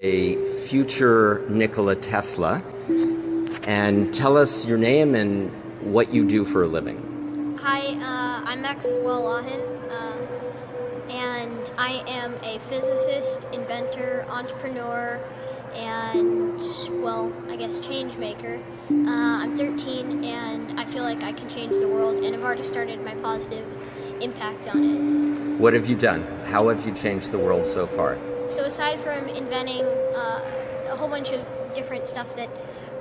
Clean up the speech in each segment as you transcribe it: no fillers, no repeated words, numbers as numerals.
a future Nikola Tesla, and tell us your name and what you do for a living. Hi, I'm Maxwell Lahin, and I am a physicist, inventor, entrepreneur, and, well, I guess change maker. I'm 13 and I feel like I can change the world, and I've already started my positive impact on it. What have you done? How have you changed the world so far? So aside from inventing a whole bunch of different stuff that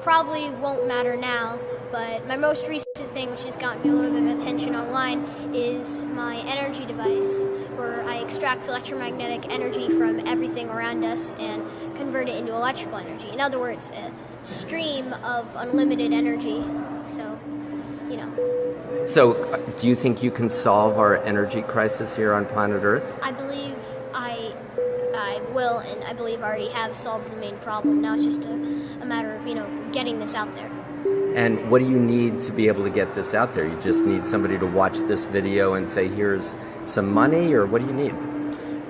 probably won't matter now, but my most recent thing, which has gotten me a little bit of attention online, is my energy device, where I extract electromagnetic energy from everything around us and convert it into electrical energy. In other words, a stream of unlimited energy. So, you know. So, do you think you can solve our energy crisis here on planet Earth? I believe I will, and I believe I already have solved the main problem. Now it's just a matter of, getting this out there. And what do you need to be able to get this out there? You just need somebody to watch this video and say, here's some money, or what do you need?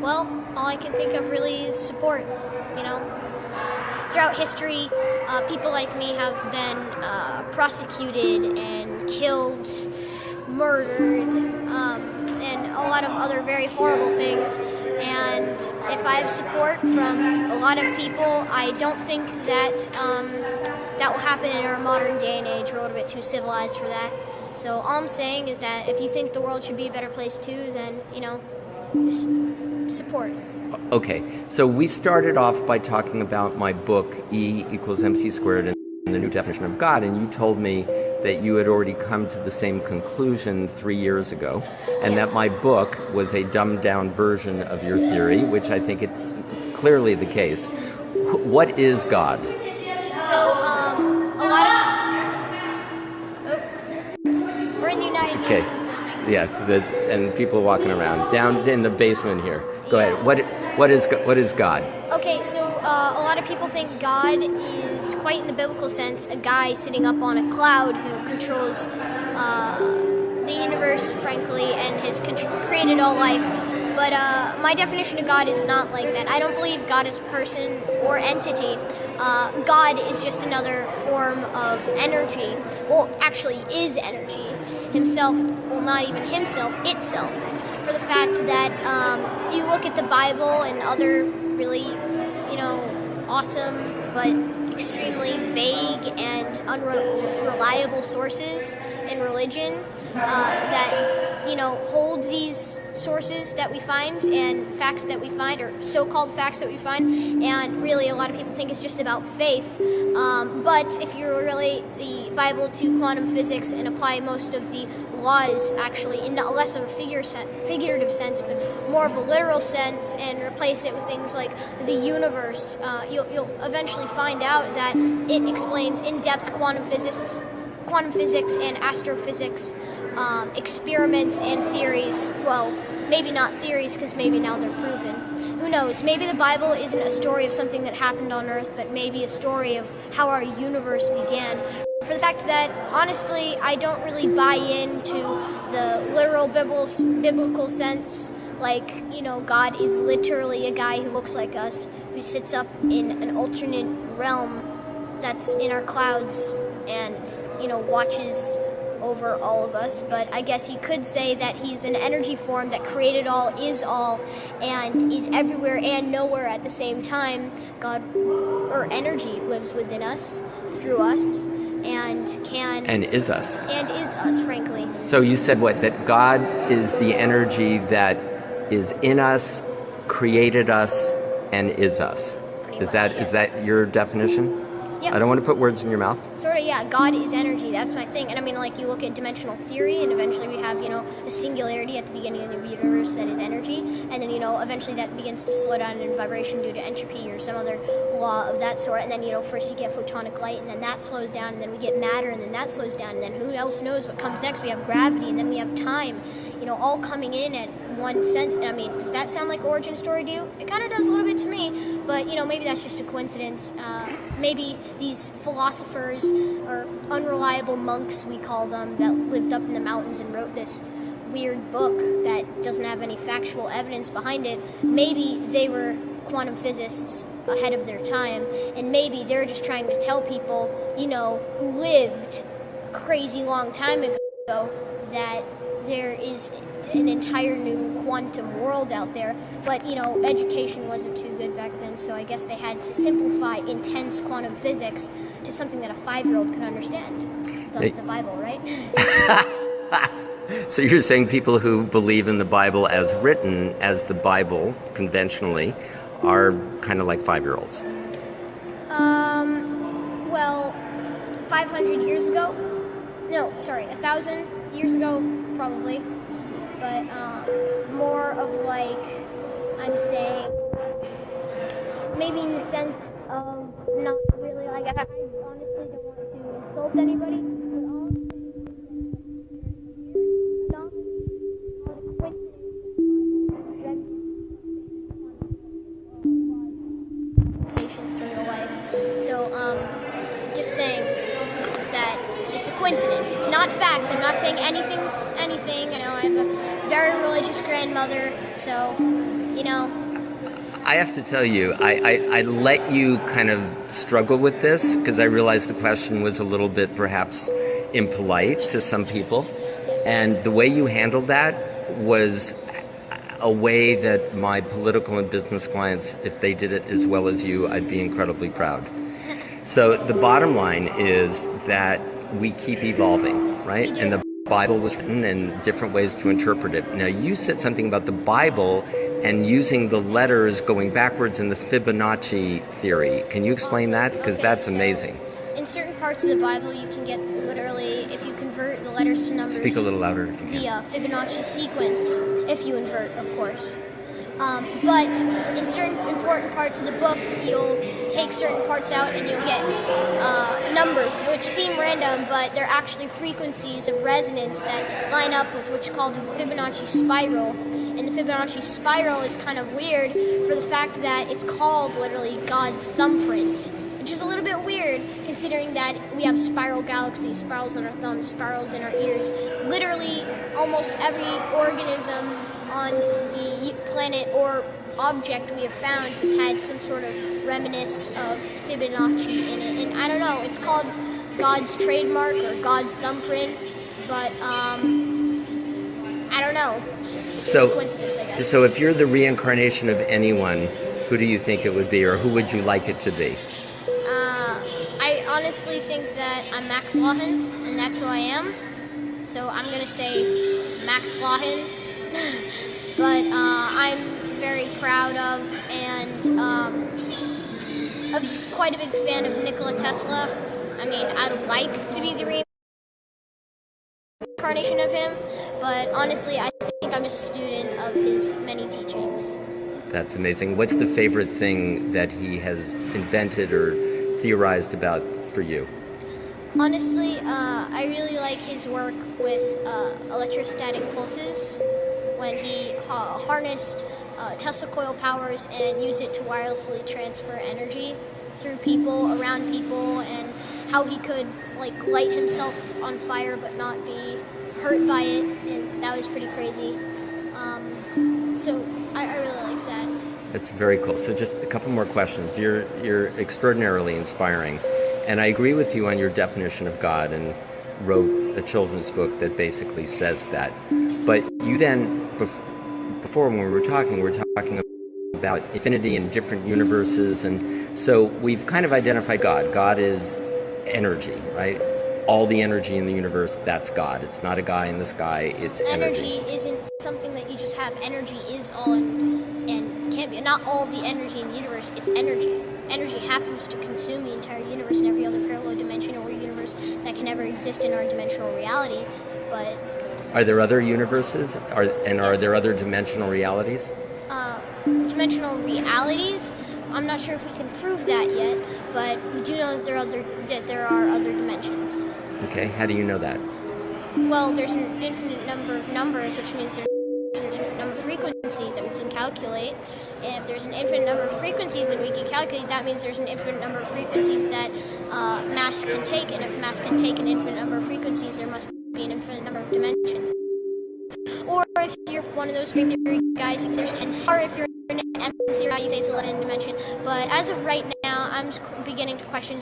Well, all I can think of really is support. Throughout history, people like me have been prosecuted and killed, murdered, and a lot of other very horrible things. And if I have support from a lot of people, I don't think that that will happen in our modern day and age. We're a little bit too civilized for that. So all I'm saying is that if you think the world should be a better place too, then, just support. Okay, so we started off by talking about my book, E equals MC squared, and the new definition of God, and you told me that you had already come to the same conclusion 3 years ago, and yes, that my book was a dumbed-down version of your theory, which I think it's clearly the case. What is God? So, a lot of... we're in the United Nations. Okay, yeah, and people walking around down in the basement here. Go ahead. What is God? Okay, so a lot of people think God is, quite in the biblical sense, a guy sitting up on a cloud who controls the universe, frankly, and has created all life. But my definition of God is not like that. I don't believe God is a person or entity. God is just another form of energy, or actually is energy. Himself, well, not even himself, itself. For the fact that you look at the Bible and other really, awesome but extremely vague and unreliable sources in religion that, hold these sources that we find and facts that we find, or so-called facts that we find, and really a lot of people think it's just about faith. But if you relate the Bible to quantum physics and apply most of the laws actually in less of a figurative sense, but more of a literal sense, and replace it with things like the universe, you'll eventually find out that it explains in-depth quantum physics and astrophysics, experiments and theories. Well, maybe not theories, because maybe now they're proven. Who knows? Maybe the Bible isn't a story of something that happened on Earth, but maybe a story of how our universe began. For the fact that, honestly, I don't really buy into the literal biblical sense, like, God is literally a guy who looks like us, who sits up in an alternate realm that's in our clouds and, watches over all of us. But I guess you could say that he's an energy form that created all, is all, and is everywhere and nowhere at the same time. God, or energy, lives within us, through us, and is us, frankly. So you said what? That God is the energy that is in us, created us, and is us. Is that your definition? Yep. I don't want to put words in your mouth. Sort of, yeah. God is energy. That's my thing. And I mean, like, you look at dimensional theory, and eventually we have, a singularity at the beginning of the universe that is energy, and then, eventually that begins to slow down in vibration due to entropy or some other law of that sort. And then, first you get photonic light, and then that slows down, and then we get matter, and then that slows down, and then who else knows what comes next? We have gravity, and then we have time, all coming in at one sense. And I mean, does that sound like origin story to you? It kind of does a little bit to me, but, maybe that's just a coincidence. Maybe these philosophers, or unreliable monks we call them, that lived up in the mountains and wrote this weird book that doesn't have any factual evidence behind it, maybe they were quantum physicists ahead of their time, and maybe they're just trying to tell people, who lived a crazy long time ago, that there is an entire new quantum world out there. But, education wasn't too good back then, so I guess they had to simplify intense quantum physics to something that a 5-year-old could understand. Thus the Bible, right? So you're saying people who believe in the Bible as written, as the Bible conventionally, are kind of like 5-year-olds? Well, 500 years ago? No, sorry, 1,000 years ago, probably. But more of like, I'm saying, maybe in the sense of not really, like, I honestly don't want to insult anybody, but all I'm saying to real life. So, just saying that it's a coincidence. It's not fact. I'm not saying anything's anything. I have a very religious grandmother, so, I have to tell you, I let you kind of struggle with this because I realized the question was a little bit perhaps impolite to some people. And the way you handled that was a way that my political and business clients, if they did it as well as you, I'd be incredibly proud. So the bottom line is that we keep evolving, right? And the Bible was written in different ways to interpret it. Now, you said something about the Bible and using the letters going backwards in the Fibonacci theory. Can you explain that? Because that's amazing. In certain parts of the Bible, you can get literally, if you convert the letters to numbers. Speak a little louder if you can. The Fibonacci sequence, if you invert, of course. But in certain important parts of the book, you'll take certain parts out and you'll get numbers, which seem random, but they're actually frequencies of resonance that line up with what's called the Fibonacci spiral. And the Fibonacci spiral is kind of weird for the fact that it's called literally God's thumbprint, which is a little bit weird considering that we have spiral galaxies, spirals in our thumbs, spirals in our ears. Literally, almost every organism on the planet or object we have found has had some sort of reminiscence of Fibonacci in it. And I don't know, it's called God's trademark or God's thumbprint, but I don't know. It's just a coincidence, I guess. So if you're the reincarnation of anyone, who do you think it would be, or who would you like it to be? I honestly think that I'm Max Lawhan, and that's who I am. So I'm going to say Max Lawhan. But I'm very proud of and quite a big fan of Nikola Tesla. I mean, I'd like to be the reincarnation of him, but honestly, I think I'm just a student of his many teachings. That's amazing. What's the favorite thing that he has invented or theorized about for you? Honestly, I really like his work with electrostatic pulses, when he harnessed Tesla coil powers and used it to wirelessly transfer energy through people, around people, and how he could light himself on fire but not be hurt by it, and that was pretty crazy. So I really like that. That's very cool. So just a couple more questions. You're extraordinarily inspiring, and I agree with you on your definition of God, and wrote a children's book that basically says that. But you then, before when we were talking about infinity and different universes, and so we've kind of identified God. God is energy, right? All the energy in the universe, that's God. It's not a guy in the sky, it's energy. Energy isn't something that you just have. Energy is all and can't be. Not all the energy in the universe, it's energy. Energy happens to consume the entire universe and every other parallel dimension or universe that can ever exist in our dimensional reality, but... Are there other universes? Are Yes. there other dimensional realities? Dimensional realities? I'm not sure if we can prove that yet, but we do know that there are other dimensions. Okay, how do you know that? Well, there's an infinite number of numbers, which means there's an infinite number of frequencies that we can calculate. And if there's an infinite number of frequencies that we can calculate, that means there's an infinite number of frequencies that mass can take. And if mass can take an infinite number of frequencies, there must be an infinite number of dimensions. Or if you're one of those string theory guys, there's 10. Or if you're an theory, you say it's 11 dimensions, but as of right now, I'm beginning to question